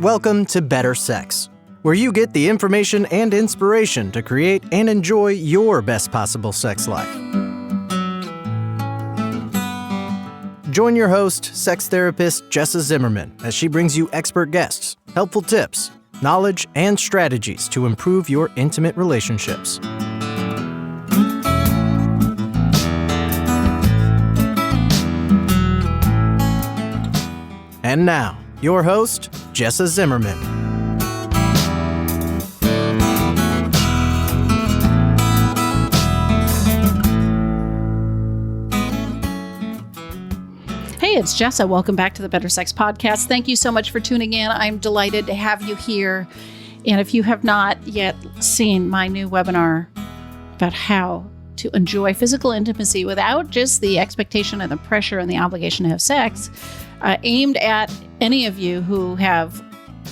Welcome to Better Sex, where you get the information and inspiration to create and enjoy your best possible sex life. Join your host, sex therapist Jessa Zimmerman, as she brings you expert guests, helpful tips, knowledge, and strategies to improve your intimate relationships. And now, your host, Jessa Zimmerman. Hey, it's Jessa. Welcome back to the Better Sex Podcast. Thank you so much for tuning in. I'm delighted to have you here. And if you have not yet seen my new webinar about how to enjoy physical intimacy without just the expectation and the pressure and the obligation to have sex, aimed at any of you who have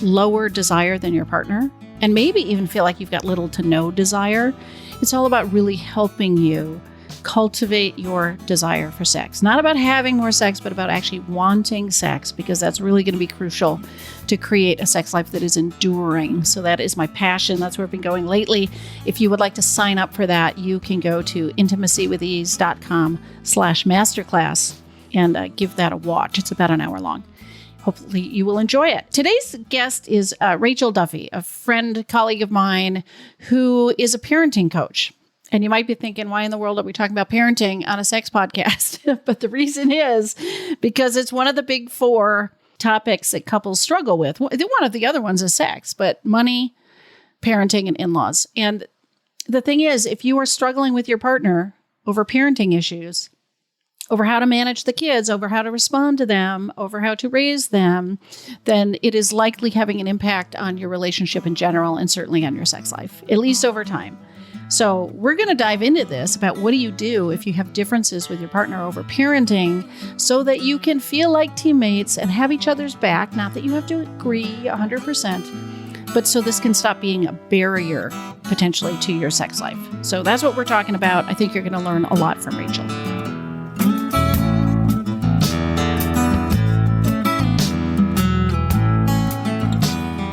lower desire than your partner and maybe even feel like you've got little to no desire, it's all about really helping you cultivate your desire for sex. Not about having more sex, but about actually wanting sex, because that's really going to be crucial to create a sex life that is enduring. So that is my passion. That's where I've been going lately. If you would like to sign up for that, you can go to intimacywithease.com/masterclass and give that a watch. It's about an hour long. Hopefully you will enjoy it. Today's guest is Rachel Duffy, a friend, colleague of mine who is a parenting coach. And you might be thinking, why in the world are we talking about parenting on a sex podcast? But the reason is because it's one of the big four topics that couples struggle with. One of the other ones is sex, but money, parenting, and in-laws. And the thing is, if you are struggling with your partner over parenting issues, over how to manage the kids, over how to respond to them, over how to raise them, then it is likely having an impact on your relationship in general and certainly on your sex life, at least over time. So we're going to dive into this about what do you do if you have differences with your partner over parenting so that you can feel like teammates and have each other's back. Not that you have to agree 100%, but so this can stop being a barrier potentially to your sex life. So that's what we're talking about. I think you're going to learn a lot from Rachel.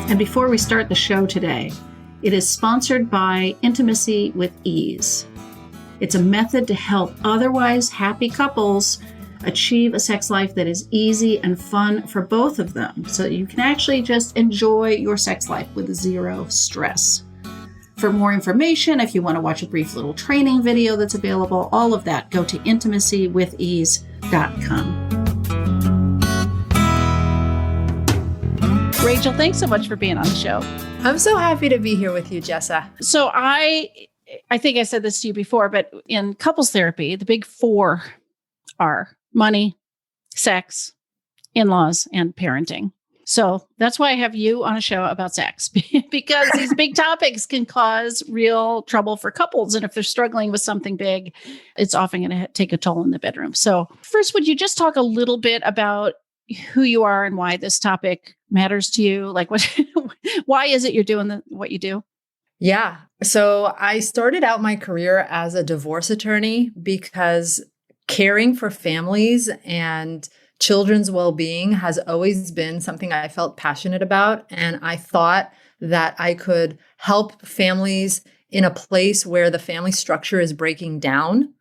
And before we start the show today, it is sponsored by Intimacy with Ease. It's a method to help otherwise happy couples achieve a sex life that is easy and fun for both of them, so that you can actually just enjoy your sex life with zero stress. For more information, if you want to watch a brief little training video that's available, all of that, go to intimacywithease.com. Rachel, thanks so much for being on the show. I'm so happy to be here with you, Jessa. So I think I said this to you before, but in couples therapy, the big four are money, sex, in-laws, and parenting. So that's why I have you on a show about sex, because these big topics can cause real trouble for couples. And if they're struggling with something big, it's often going to take a toll in the bedroom. So first, would you just talk a little bit about who you are and why this topic matters to you? Like, why is it you're doing what you do? Yeah. So I started out my career as a divorce attorney because caring for families and children's well-being has always been something I felt passionate about. And I thought that I could help families in a place where the family structure is breaking down.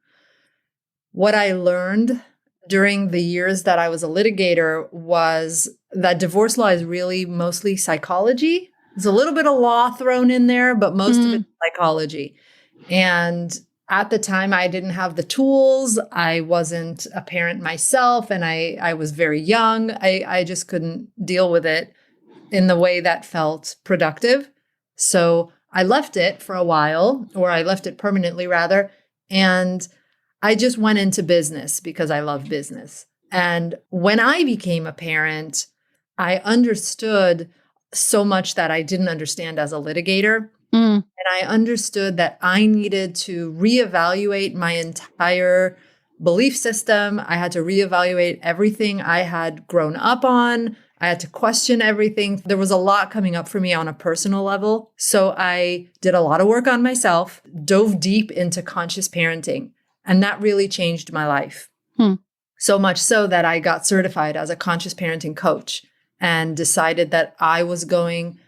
What I learned during the years that I was a litigator was that divorce law is really mostly psychology. There's a little bit of law thrown in there, but most of it's psychology. And at the time, I didn't have the tools. I wasn't a parent myself, and I was very young. I just couldn't deal with it in the way that felt productive. So I left it for a while, or I left it permanently rather, and I just went into business because I love business. And when I became a parent, I understood so much that I didn't understand as a litigator. And I understood that I needed to reevaluate my entire belief system. I had to reevaluate everything I had grown up on. I had to question everything. There was a lot coming up for me on a personal level. So I did a lot of work on myself, dove deep into conscious parenting. And that really changed my life. So much so that I got certified as a conscious parenting coach. and decided that I was going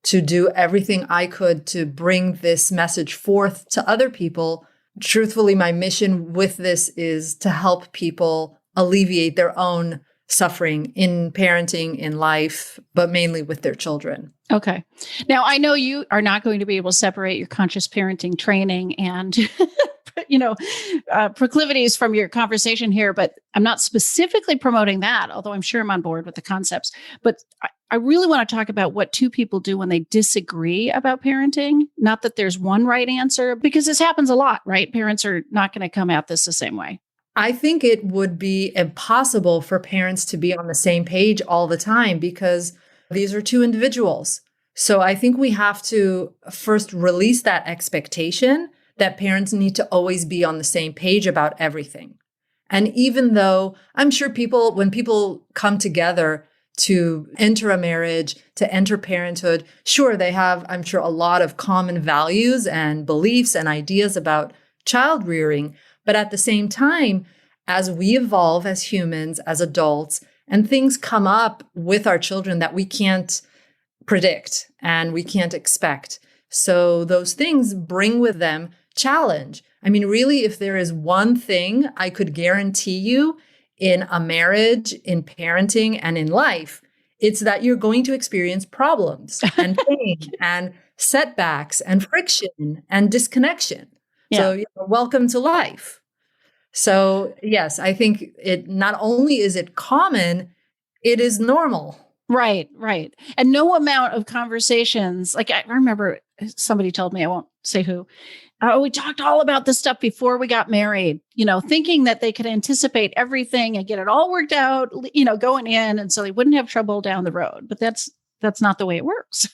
to do everything I could to bring this message forth to other people. Truthfully, my mission with this is to help people alleviate their own suffering in parenting, in life, but mainly with their children. Okay. Now, I know you are not going to be able to separate your conscious parenting training and, proclivities from your conversation here, but I'm not specifically promoting that, although I'm sure I'm on board with the concepts. But I really want to talk about what two people do when they disagree about parenting. Not that there's one right answer, because this happens a lot, right? Parents are not going to come at this the same way. I think it would be impossible for parents to be on the same page all the time because these are two individuals. So I think we have to first release that expectation that parents need to always be on the same page about everything. And even though I'm sure when people come together to enter a marriage, to enter parenthood, sure, they have, I'm sure, a lot of common values and beliefs and ideas about child rearing. But at the same time, as we evolve as humans, as adults, and things come up with our children that we can't predict and we can't expect. So those things bring with them challenge. I mean, really, if there is one thing I could guarantee you in a marriage, in parenting, and in life, it's that you're going to experience problems and pain and setbacks and friction and disconnection. Yeah. So welcome to life. So yes, I think it not only is it common, it is normal. Right. And no amount of conversations, like I remember somebody told me, I won't say who, we talked all about this stuff before we got married, thinking that they could anticipate everything and get it all worked out, going in. And so they wouldn't have trouble down the road. But that's not the way it works.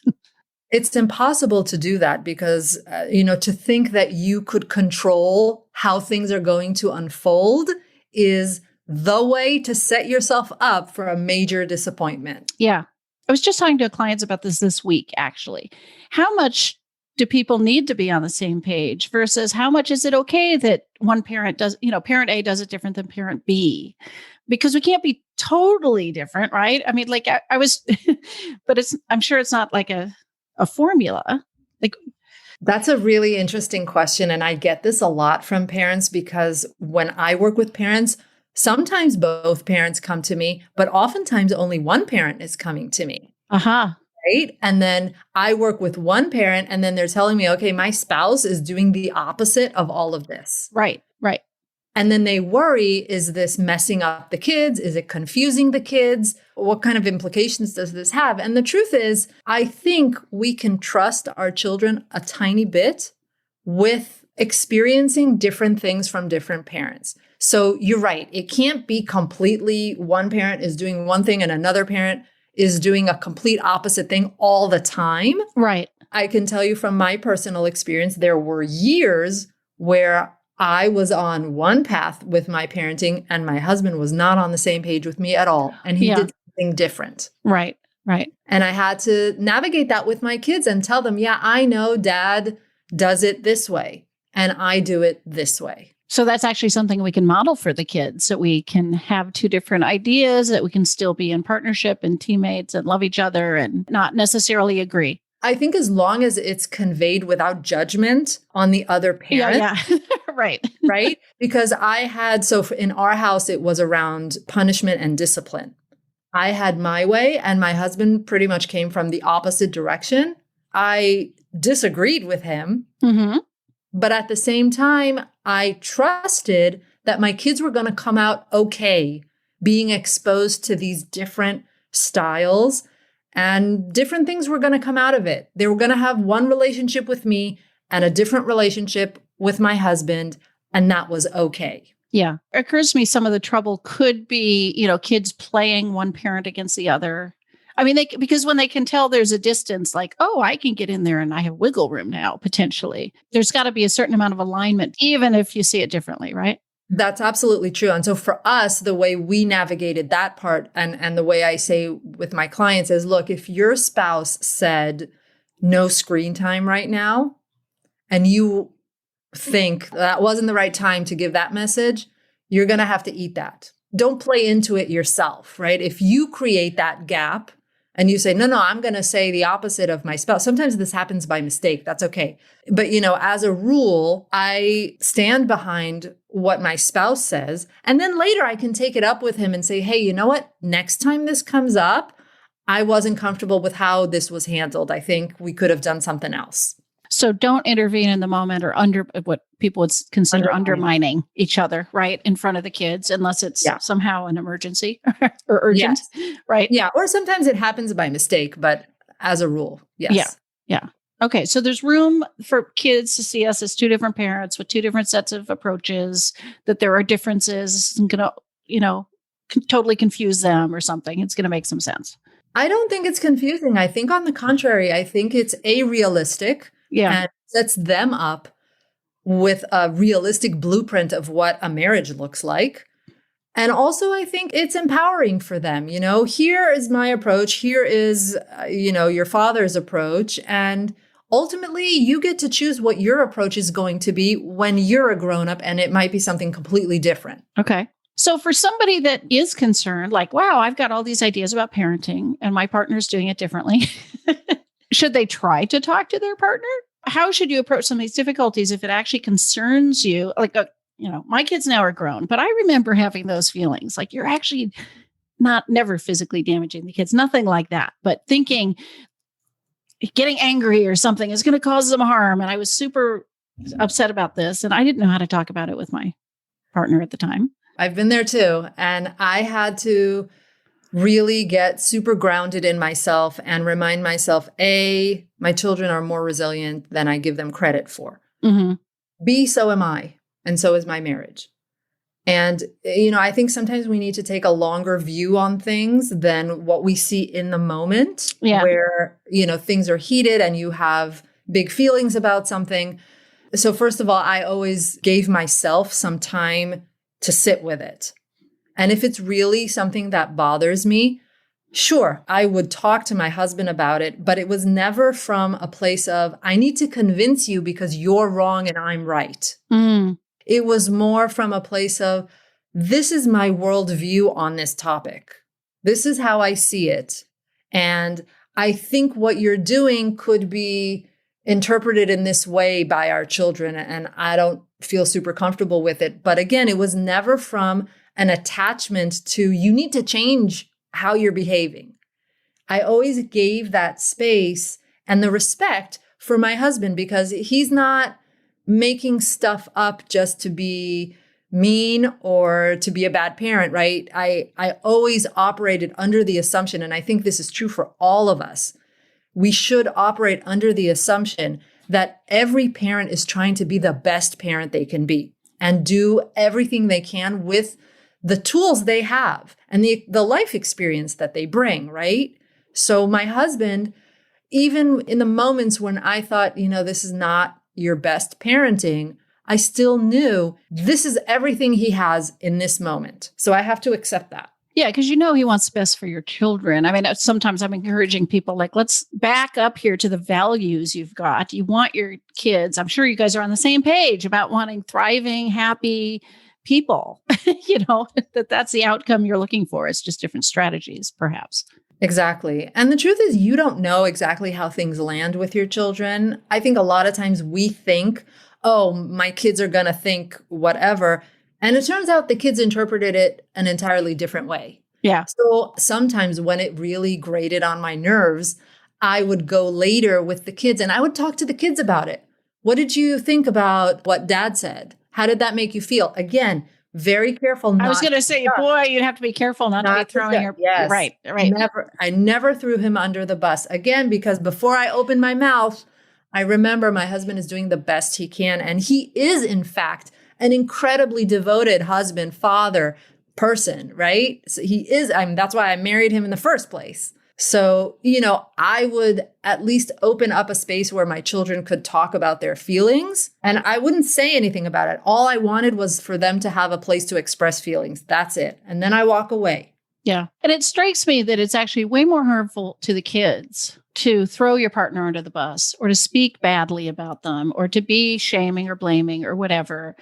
It's impossible to do that because, to think that you could control how things are going to unfold is the way to set yourself up for a major disappointment. Yeah. I was just talking to clients about this week, actually. How much do people need to be on the same page versus how much is it okay that one parent does, parent A does it different than parent B? Because we can't be totally different, right? I mean, like I was, but I'm sure it's not like a formula. That's a really interesting question. And I get this a lot from parents because when I work with parents, sometimes both parents come to me, but oftentimes only one parent is coming to me. Right? And then I work with one parent and then they're telling me, okay, my spouse is doing the opposite of all of this. Right. And then they worry, is this messing up the kids? Is it confusing the kids? What kind of implications does this have? And the truth is, I think we can trust our children a tiny bit with experiencing different things from different parents. So you're right. It can't be completely one parent is doing one thing and another parent is doing a complete opposite thing all the time. Right. I can tell you from my personal experience, there were years where I was on one path with my parenting and my husband was not on the same page with me at all. And he did something different. Right. And I had to navigate that with my kids and tell them, yeah, I know dad does it this way and I do it this way. So that's actually something we can model for the kids, that we can have two different ideas, that we can still be in partnership and teammates and love each other and not necessarily agree. I think as long as it's conveyed without judgment on the other parent. Yeah. Right. Right? Because in our house, it was around punishment and discipline. I had my way and my husband pretty much came from the opposite direction. I disagreed with him. Mm-hmm. But at the same time, I trusted that my kids were going to come out okay, being exposed to these different styles and different things were going to come out of it. They were going to have one relationship with me and a different relationship with my husband, and that was okay. Yeah. It occurs to me some of the trouble could be, kids playing one parent against the other. I mean, because when they can tell there's a distance, like, oh, I can get in there and I have wiggle room now, potentially. There's got to be a certain amount of alignment, even if you see it differently, right? That's absolutely true. And so for us, the way we navigated that part and the way I say with my clients is, look, if your spouse said no screen time right now, and you think that wasn't the right time to give that message, you're going to have to eat that. Don't play into it yourself, right? If you create that gap, and you say, no, I'm going to say the opposite of my spouse. Sometimes this happens by mistake. That's okay. But, as a rule, I stand behind what my spouse says. And then later I can take it up with him and say, hey, you know what? Next time this comes up, I wasn't comfortable with how this was handled. I think we could have done something else. So don't intervene in the moment or under what people would consider undermining each other, right? In front of the kids, unless it's somehow an emergency or urgent, right? Yeah. Or sometimes it happens by mistake, but as a rule, yes. Yeah. Okay. So there's room for kids to see us as two different parents with two different sets of approaches, that there are differences. This isn't going to, totally confuse them or something. It's going to make some sense. I don't think it's confusing. I think on the contrary, I think it's realistic. And sets them up with a realistic blueprint of what a marriage looks like. And also, I think it's empowering for them. Here is my approach. Here is, your father's approach. And ultimately, you get to choose what your approach is going to be when you're a grown-up, and it might be something completely different. Okay. So for somebody that is concerned, like, wow, I've got all these ideas about parenting and my partner's doing it differently. Should they try to talk to their partner? How should you approach some of these difficulties if it actually concerns you? Like, my kids now are grown, but I remember having those feelings. Like, you're actually never physically damaging the kids, nothing like that. But thinking getting angry or something is going to cause them harm. And I was super upset about this. And I didn't know how to talk about it with my partner at the time. I've been there too. And I had to really get super grounded in myself and remind myself, A, my children are more resilient than I give them credit for. Mm-hmm. B, so am I. And so is my marriage. And, I think sometimes we need to take a longer view on things than what we see in the moment, where, things are heated and you have big feelings about something. So first of all, I always gave myself some time to sit with it. And if it's really something that bothers me, sure, I would talk to my husband about it, but it was never from a place of, I need to convince you because you're wrong and I'm right. Mm. It was more from a place of, this is my worldview on this topic. This is how I see it. And I think what you're doing could be interpreted in this way by our children, and I don't feel super comfortable with it. But again, it was never from an attachment to, you need to change how you're behaving. I always gave that space and the respect for my husband, because he's not making stuff up just to be mean or to be a bad parent, right? I always operated under the assumption, and I think this is true for all of us, we should operate under the assumption that every parent is trying to be the best parent they can be and do everything they can with the tools they have and the life experience that they bring, right? So my husband, even in the moments when I thought, this is not your best parenting, I still knew this is everything he has in this moment. So I have to accept that. Yeah, because he wants the best for your children. I mean, sometimes I'm encouraging people, like, let's back up here to the values you've got. You want your kids, I'm sure you guys are on the same page about wanting thriving, happy people, that's the outcome you're looking for. It's just different strategies, perhaps. Exactly. And the truth is, you don't know exactly how things land with your children. I think a lot of times we think, oh, my kids are going to think whatever. And it turns out the kids interpreted it an entirely different way. Yeah. So sometimes when it really grated on my nerves, I would go later with the kids and I would talk to the kids about it. What did you think about what dad said? How did that make you feel? Again, very careful. I was going to say, boy, you'd have to be careful not to be throwing your... Yes. Right. I never threw him under the bus. Again, because before I opened my mouth, I remember my husband is doing the best he can. And he is, in fact, an incredibly devoted husband, father, person, right? So he is, that's why I married him in the first place. So, I would at least open up a space where my children could talk about their feelings, and I wouldn't say anything about it. All I wanted was for them to have a place to express feelings. That's it. And then I walk away. Yeah. And it strikes me that it's actually way more harmful to the kids to throw your partner under the bus or to speak badly about them or to be shaming or blaming or whatever.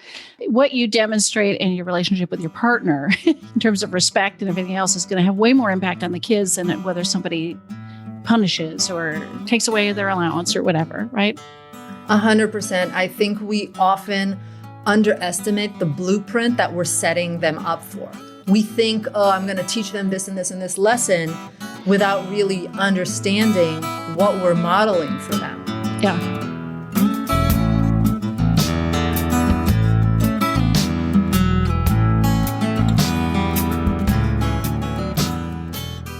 What you demonstrate in your relationship with your partner in terms of respect and everything else is going to have way more impact on the kids than whether somebody punishes or takes away their allowance or whatever, right? 100%. I think we often underestimate the blueprint that we're setting them up for. We think, oh, I'm going to teach them this and this and this lesson without really understanding what we're modeling for them. Yeah.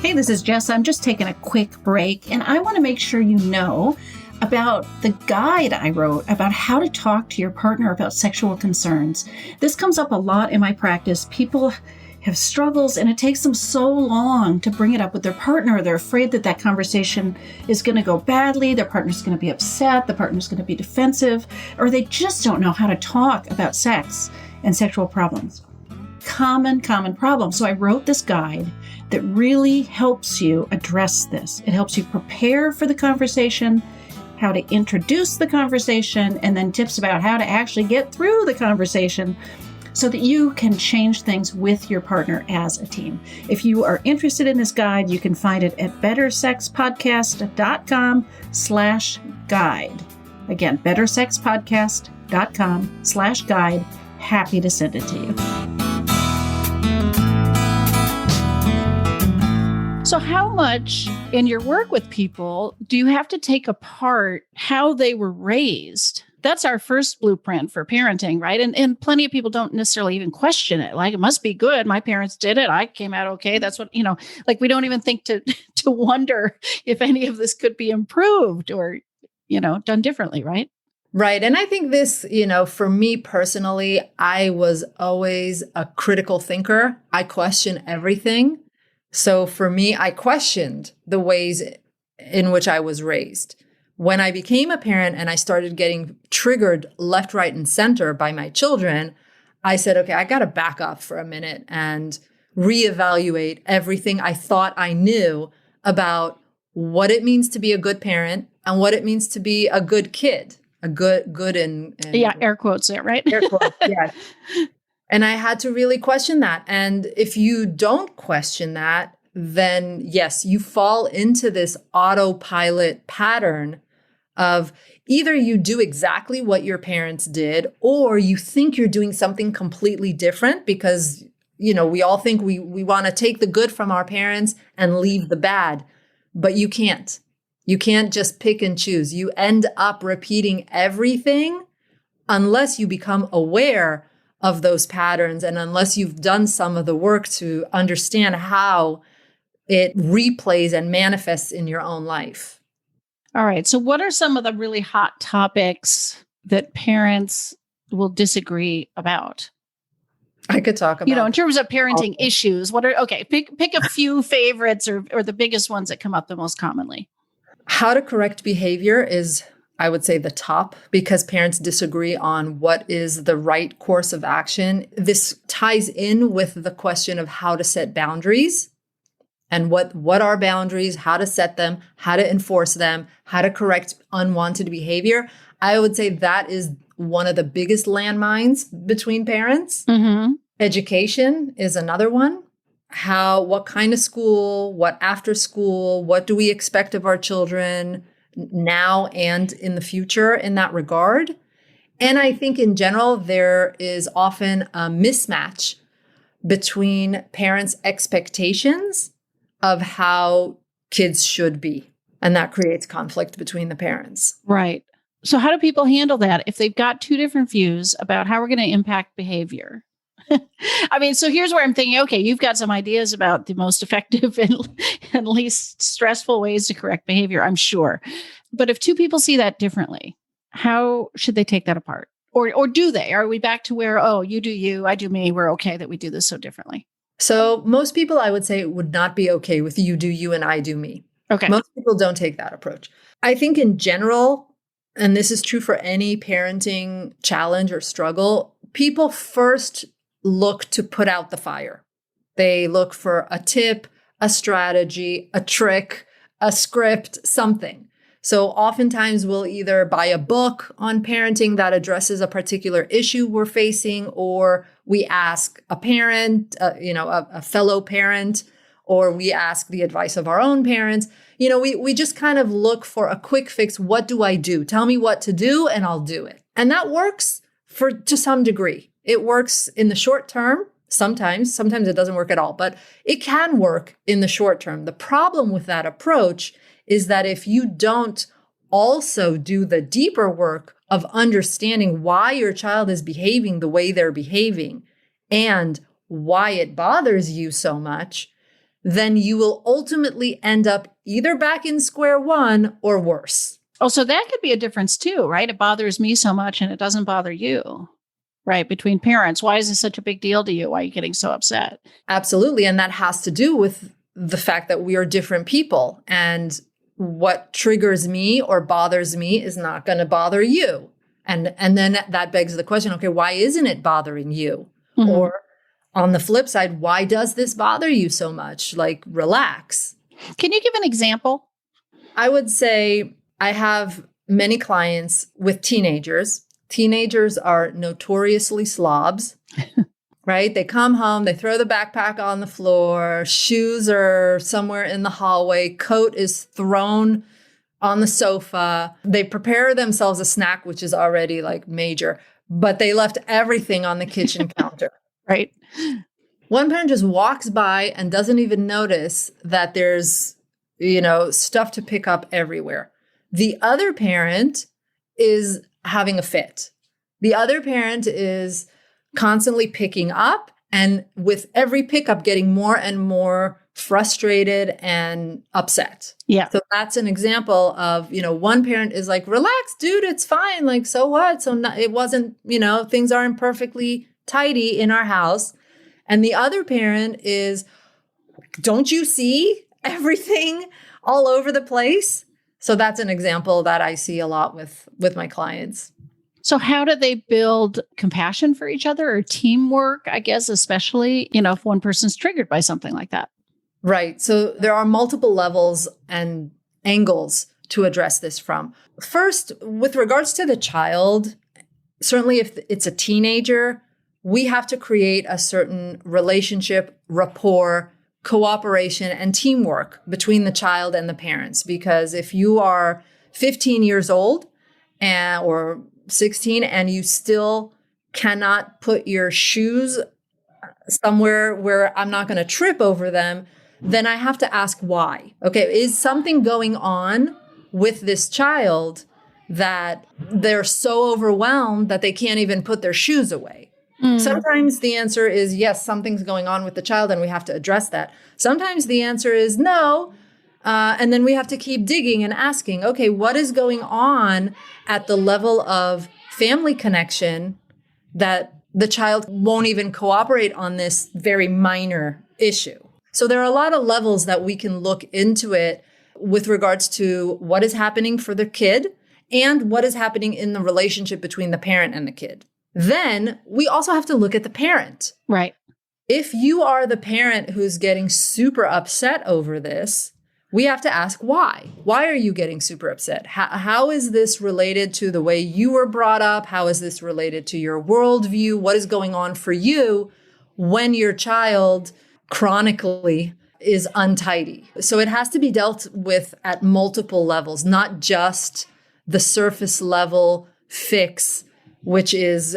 Hey, this is Jess. I'm just taking a quick break, and I want to make sure you know about the guide I wrote about how to talk to your partner about sexual concerns. This comes up a lot in my practice. People have struggles, and it takes them so long to bring it up with their partner. They're afraid that that conversation is going to go badly. Their partner's going to be upset. The partner's going to be defensive, or they just don't know how to talk about sex and sexual problems. Common problem. So I wrote this guide that really helps you address this. It helps you prepare for the conversation, how to introduce the conversation, and then tips about how to actually get through the conversation so that you can change things with your partner as a team. If you are interested in this guide, you can find it at bettersexpodcast.com/guide. Again, bettersexpodcast.com/guide. Happy to send it to you. So how much in your work with people do you have to take apart how they were raised? That's our first blueprint for parenting, right? And plenty of people don't necessarily even question it. Like, it must be good. My parents did it. I came out okay. That's what, like, we don't even think to wonder if any of this could be improved or, done differently, right? Right. And I think this, for me personally, I was always a critical thinker. I question everything. So for me, I questioned the ways in which I was raised. When I became a parent and I started getting triggered left, right, and center by my children, I said, okay, I got to back up for a minute and reevaluate everything I thought I knew about what it means to be a good parent and what it means to be a good kid, a good and yeah, air quotes there, right? Air quotes, yes. And I had to really question that. And if you don't question that, then yes, you fall into this autopilot pattern of either you do exactly what your parents did, or you think you're doing something completely different because, we all think we want to take the good from our parents and leave the bad, but you can't. You can't just pick and choose. You end up repeating everything unless you become aware of those patterns and unless you've done some of the work to understand how it replays and manifests in your own life. All right. So what are some of the really hot topics that parents will disagree about? I could talk about, in terms of parenting issues, pick a few favorites or the biggest ones that come up the most commonly. How to correct behavior is, I would say, the top, because parents disagree on what is the right course of action. This ties in with the question of how to set boundaries and what are boundaries, how to set them, how to enforce them, how to correct unwanted behavior. I would say that is one of the biggest landmines between parents. Mm-hmm. Education is another one. What kind of school, what after school, what do we expect of our children now and in the future in that regard? And I think in general, there is often a mismatch between parents' expectations of how kids should be. And that creates conflict between the parents. Right. So how do people handle that if they've got two different views about how we're going to impact behavior? I mean, so here's where I'm thinking, okay, you've got some ideas about the most effective and least stressful ways to correct behavior, I'm sure. But if two people see that differently, how should they take that apart? Or do they? Are we back to where, oh, you do you, I do me, we're okay that we do this so differently? So most people, I would say, would not be okay with you do you and I do me. Okay. Most people don't take that approach. I think in general, and this is true for any parenting challenge or struggle, people first look to put out the fire. They look for a tip, a strategy, a trick, a script, something. So oftentimes we'll either buy a book on parenting that addresses a particular issue we're facing, or we ask a parent, a fellow parent, or we ask the advice of our own parents. We just kind of look for a quick fix. What do I do? Tell me what to do and I'll do it. And that works to some degree. It works in the short term. Sometimes it doesn't work at all, but it can work in the short term. The problem with that approach is that if you don't also do the deeper work of understanding why your child is behaving the way they're behaving and why it bothers you so much, then you will ultimately end up either back in square one or worse. Oh, so that could be a difference too, right? It bothers me so much and it doesn't bother you, right? Between parents, why is this such a big deal to you? Why are you getting so upset? Absolutely. And that has to do with the fact that we are different people. And what triggers me or bothers me is not going to bother you. And then that begs the question, okay, why isn't it bothering you? Mm-hmm. Or on the flip side, why does this bother you so much? Like, relax. Can you give an example? I would say I have many clients with teenagers. Teenagers are notoriously slobs, right? They come home, they throw the backpack on the floor, shoes are somewhere in the hallway, coat is thrown on the sofa. They prepare themselves a snack, which is already like major, but they left everything on the kitchen counter. Right. One parent just walks by and doesn't even notice that there's, stuff to pick up everywhere. The other parent is having a fit. The other parent is constantly picking up and with every pickup getting more and more frustrated and upset. Yeah. So that's an example of, one parent is like, relax, dude, it's fine. Like, so what? So it wasn't, things aren't perfectly tidy in our house. And the other parent is, don't you see everything all over the place? So that's an example that I see a lot with my clients. So how do they build compassion for each other or teamwork, I guess, especially, if one person's triggered by something like that? Right. So there are multiple levels and angles to address this from. First, with regards to the child, certainly if it's a teenager, we have to create a certain relationship, rapport, cooperation, and teamwork between the child and the parents. Because if you are 15 years old or 16 and you still cannot put your shoes somewhere where I'm not going to trip over them, then I have to ask why. Okay, is something going on with this child that they're so overwhelmed that they can't even put their shoes away? Sometimes the answer is yes, something's going on with the child and we have to address that. Sometimes the answer is no. And then we have to keep digging and asking, okay, what is going on at the level of family connection that the child won't even cooperate on this very minor issue? So there are a lot of levels that we can look into it with regards to what is happening for the kid and what is happening in the relationship between the parent and the kid. Then we also have to look at the parent. Right. If you are the parent who's getting super upset over this, we have to ask why. Why are you getting super upset? How is this related to the way you were brought up? How is this related to your worldview? What is going on for you when your child chronically is untidy? So it has to be dealt with at multiple levels, not just the surface level fix, which is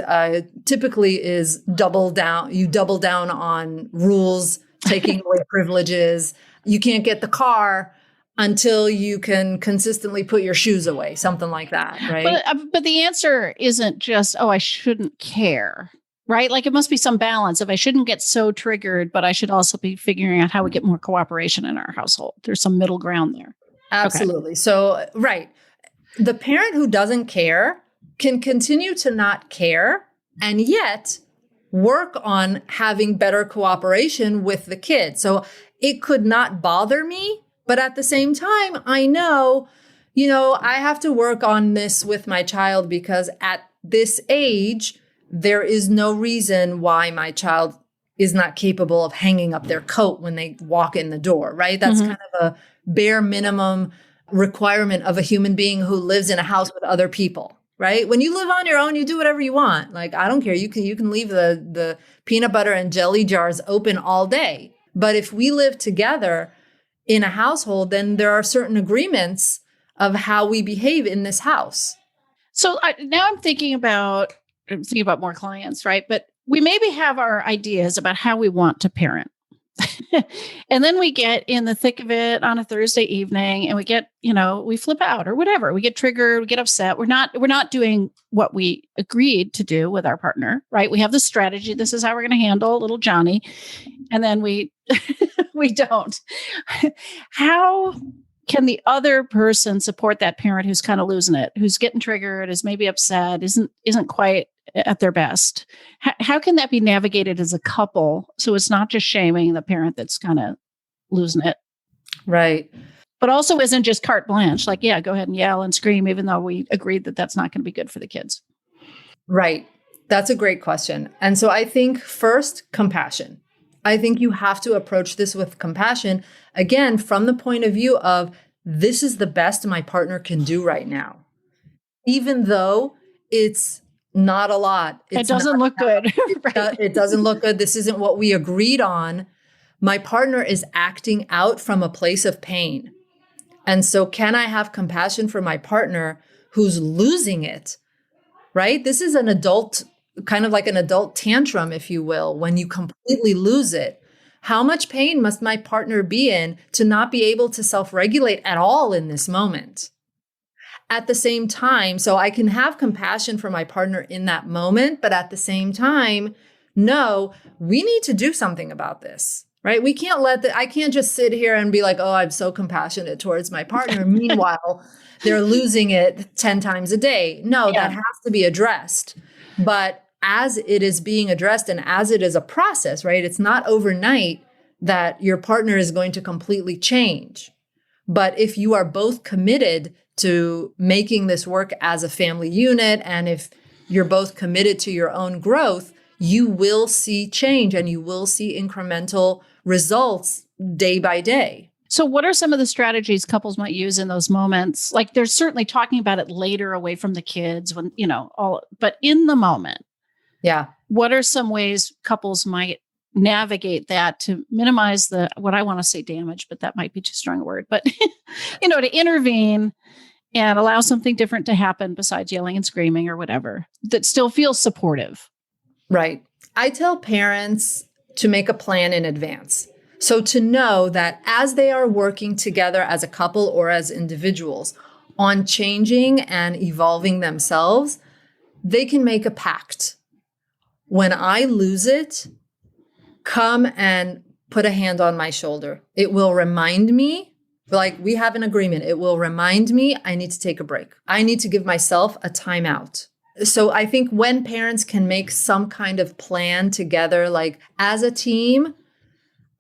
typically is double down. You double down on rules, taking away privileges. You can't get the car until you can consistently put your shoes away, something like that, right? But the answer isn't just, I shouldn't care, right? Like it must be some balance of I shouldn't get so triggered, but I should also be figuring out how we get more cooperation in our household. There's some middle ground there. Absolutely. Okay. So, right. The parent who doesn't care can continue to not care and yet work on having better cooperation with the kid. So it could not bother me, but at the same time, I know, I have to work on this with my child because at this age, there is no reason why my child is not capable of hanging up their coat when they walk in the door, right? That's kind of a bare minimum requirement of a human being who lives in a house with other people. Right? When you live on your own, you do whatever you want. Like, I don't care. You can leave the peanut butter and jelly jars open all day. But if we live together in a household, then there are certain agreements of how we behave in this house. So now I'm thinking about more clients, right? But we maybe have our ideas about how we want to parent. And then we get in the thick of it on a Thursday evening and we get, we flip out or whatever. We get triggered, we get upset. We're not doing what we agreed to do with our partner, right? We have the strategy. This is how we're going to handle little Johnny. And then we we don't. How can the other person support that parent who's kind of losing it, who's getting triggered, is maybe upset, isn't quite at their best? How can that be navigated as a couple so it's not just shaming the parent that's kind of losing it? Right. But also isn't just carte blanche, like, yeah, go ahead and yell and scream, even though we agreed that that's not going to be good for the kids. Right. That's a great question. And so I think first, compassion. I think you have to approach this with compassion, again, from the point of view of this is the best my partner can do right now. Even though it's not a lot. It doesn't look good. Right. It doesn't look good. This isn't what we agreed on. My partner is acting out from a place of pain. And so can I have compassion for my partner who's losing it, right? This is an adult, kind of like an adult tantrum, if you will, when you completely lose it. How much pain must my partner be in to not be able to self-regulate at all in this moment? At the same time, so I can have compassion for my partner in that moment, but at the same time, no, we need to do something about this, right? We can't I can't just sit here and be like, oh, I'm so compassionate towards my partner. Meanwhile, they're losing it 10 times a day. No, that has to be addressed. But as it is being addressed and as it is a process, right? It's not overnight that your partner is going to completely change. But if you are both committed to making this work as a family unit, and if you're both committed to your own growth, you will see change and you will see incremental results day by day. So what are some of the strategies couples might use in those moments? Like, they're certainly talking about it later away from the kids when, but in the moment. Yeah. What are some ways couples might navigate that to minimize what I want to say damage, but that might be too strong a word, but to intervene and allow something different to happen besides yelling and screaming or whatever that still feels supportive? Right. I tell parents to make a plan in advance. So to know that as they are working together as a couple or as individuals on changing and evolving themselves, they can make a pact. When I lose it, come and put a hand on my shoulder. It will remind me, like we have an agreement, it will remind me I need to take a break. I need to give myself a timeout. So I think when parents can make some kind of plan together, like as a team,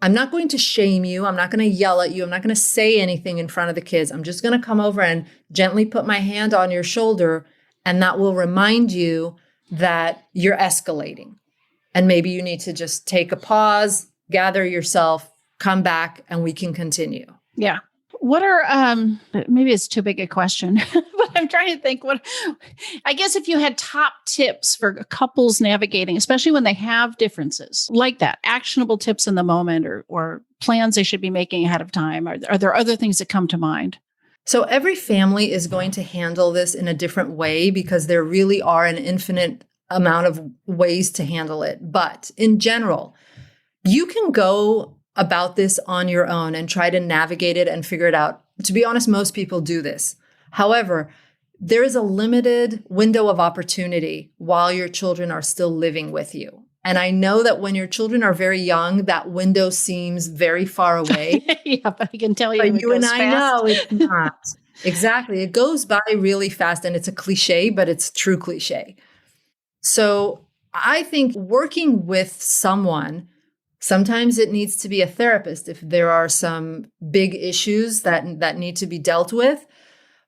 I'm not going to shame you. I'm not going to yell at you. I'm not going to say anything in front of the kids. I'm just going to come over and gently put my hand on your shoulder, and that will remind you that you're escalating. And maybe you need to just take a pause, gather yourself, come back, and we can continue. Yeah. What are, maybe it's too big a question, but I'm trying to think I guess if you had top tips for couples navigating, especially when they have differences like that, actionable tips in the moment or plans they should be making ahead of time. Are there other things that come to mind? So every family is going to handle this in a different way because there really are an infinite amount of ways to handle it. But in general, you can go about this on your own and try to navigate it and figure it out. To be honest, most people do this. However, there is a limited window of opportunity while your children are still living with you. And I know that when your children are very young, that window seems very far away. Yeah, but I can tell you, but you and I know it's not. Exactly. It goes by really fast, and it's a cliche, but it's true cliche. So I think working with someone, sometimes it needs to be a therapist if there are some big issues that need to be dealt with.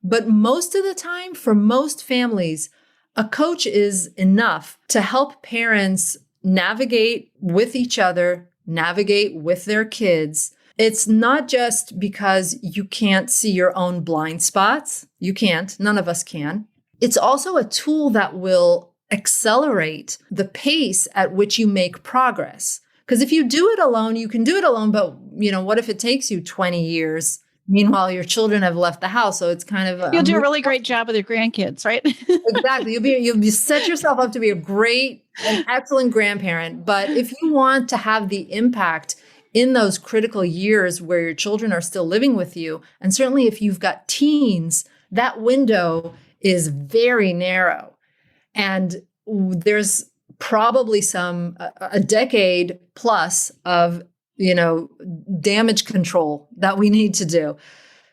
But most of the time, for most families, a coach is enough to help parents navigate with each other, navigate with their kids. It's not just because you can't see your own blind spots. You can't. None of us can. It's also a tool that will accelerate the pace at which you make progress. Because if you do it alone, you can do it alone. But, what if it takes you 20 years? Meanwhile, your children have left the house. So it's kind of you'll do a really great job with your grandkids, right? Exactly. You'll be set yourself up to be an excellent grandparent. But if you want to have the impact in those critical years where your children are still living with you, and certainly if you've got teens, that window is very narrow. And there's probably a decade plus of damage control that we need to do.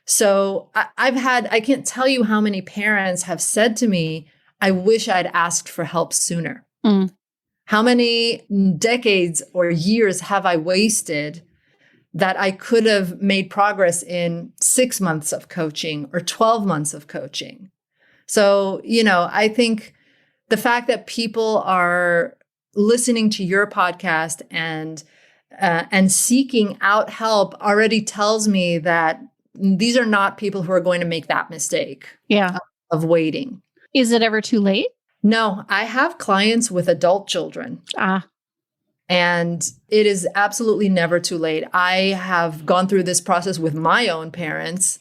So I can't tell you how many parents have said to me, I wish I'd asked for help sooner. Mm. How many decades or years have I wasted that I could have made progress in 6 months of coaching or 12 months of coaching? So, I think the fact that people are listening to your podcast and seeking out help already tells me that these are not people who are going to make that mistake of waiting. Is it ever too late? No, I have clients with adult children. And it is absolutely never too late. I have gone through this process with my own parents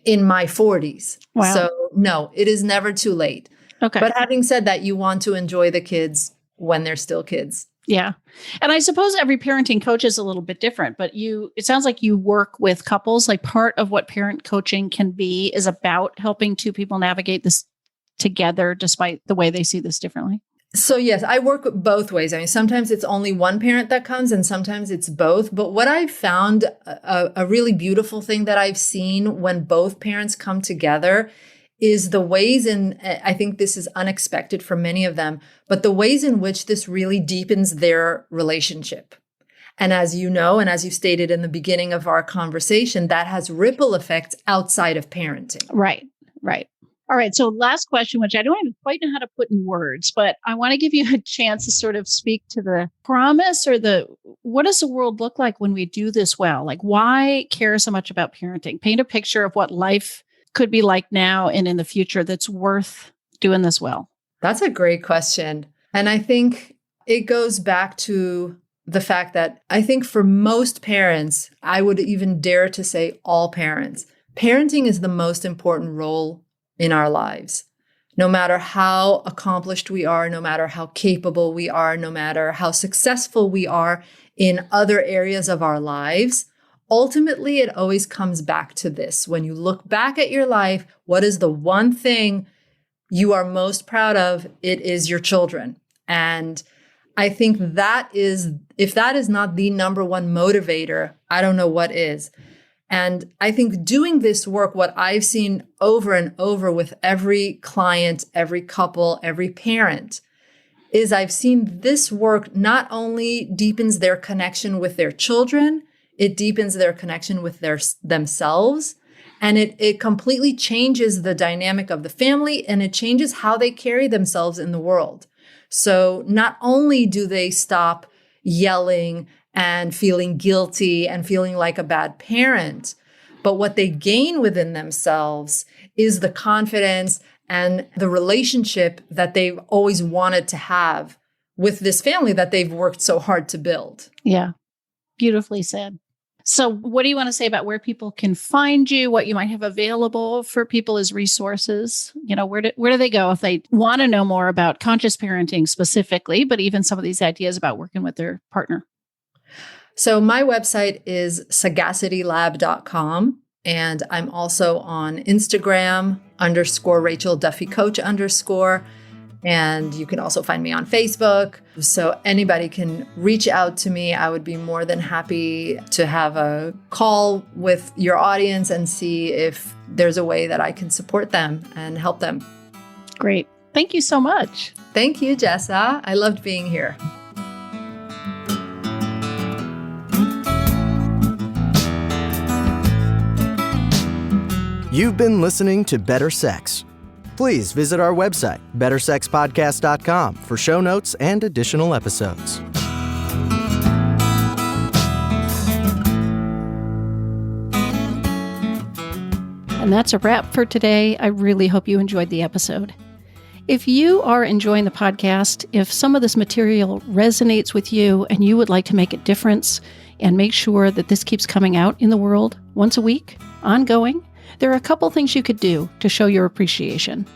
in my 40s. Wow. So no, it is never too late. Okay. But having said that, you want to enjoy the kids when they're still kids. Yeah. And I suppose every parenting coach is a little bit different, but it sounds like you work with couples. Like part of what parent coaching can be is about helping two people navigate this together despite the way they see this differently. So yes, I work both ways. I mean, sometimes it's only one parent that comes and sometimes it's both. But what I've found, a really beautiful thing that I've seen when both parents come together is the ways I think this is unexpected for many of them, but the ways in which this really deepens their relationship. And as you know, and as you stated in the beginning of our conversation, that has ripple effects outside of parenting. Right. All right. So last question, which I don't even quite know how to put in words, but I want to give you a chance to sort of speak to the promise or what does the world look like when we do this well? Like, why care so much about parenting? Paint a picture of what life could be like now and in the future that's worth doing this well. That's a great question. And I think it goes back to the fact that I think for most parents, I would even dare to say all parents, parenting is the most important role in our lives. No matter how accomplished we are, no matter how capable we are, no matter how successful we are in other areas of our lives, ultimately it always comes back to this. When you look back at your life, what is the one thing you are most proud of? It is your children. And I think if that is not the number one motivator, I don't know what is. And I think doing this work, what I've seen over and over with every client, every couple, every parent, is I've seen this work not only deepens their connection with their children, it deepens their connection with themselves, and it completely changes the dynamic of the family, and it changes how they carry themselves in the world. So not only do they stop yelling and feeling guilty and feeling like a bad parent, but what they gain within themselves is the confidence and the relationship that they've always wanted to have with this family that they've worked so hard to build. Yeah, beautifully said. So what do you want to say about where people can find you, what you might have available for people as resources? Where do they go if they want to know more about conscious parenting specifically, but even some of these ideas about working with their partner? So my website is sagacitylab.com. And I'm also on Instagram _Rachel Duffy Coach _. And you can also find me on Facebook. So anybody can reach out to me. I would be more than happy to have a call with your audience and see if there's a way that I can support them and help them. Great. Thank you so much. Thank you, Jessa. I loved being here. You've been listening to Better Sex. Please visit our website, bettersexpodcast.com, for show notes and additional episodes. And that's a wrap for today. I really hope you enjoyed the episode. If you are enjoying the podcast, if some of this material resonates with you and you would like to make a difference and make sure that this keeps coming out in the world once a week, ongoing, there are a couple things you could do to show your appreciation.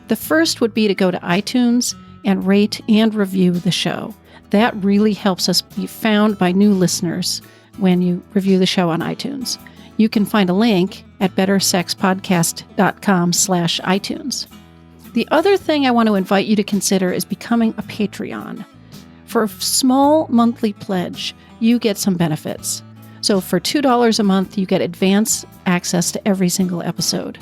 The first would be to go to iTunes and rate and review the show. That really helps us be found by new listeners when you review the show on iTunes. You can find a link at bettersexpodcast.com/iTunes. The other thing I want to invite you to consider is becoming a Patreon. For a small monthly pledge, you get some benefits. So for $2 a month, you get advance access to every single episode.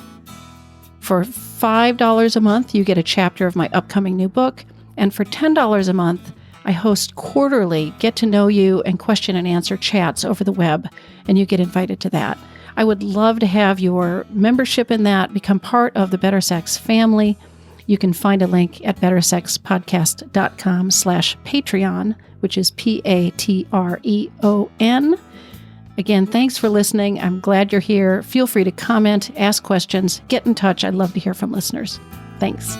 For $5 a month, you get a chapter of my upcoming new book. And for $10 a month, I host quarterly get-to-know-you and question-and-answer chats over the web, and you get invited to that. I would love to have your membership in that, become part of the Better Sex family. You can find a link at bettersexpodcast.com/Patreon, which is Patreon. Again, thanks for listening. I'm glad you're here. Feel free to comment, ask questions, get in touch. I'd love to hear from listeners. Thanks.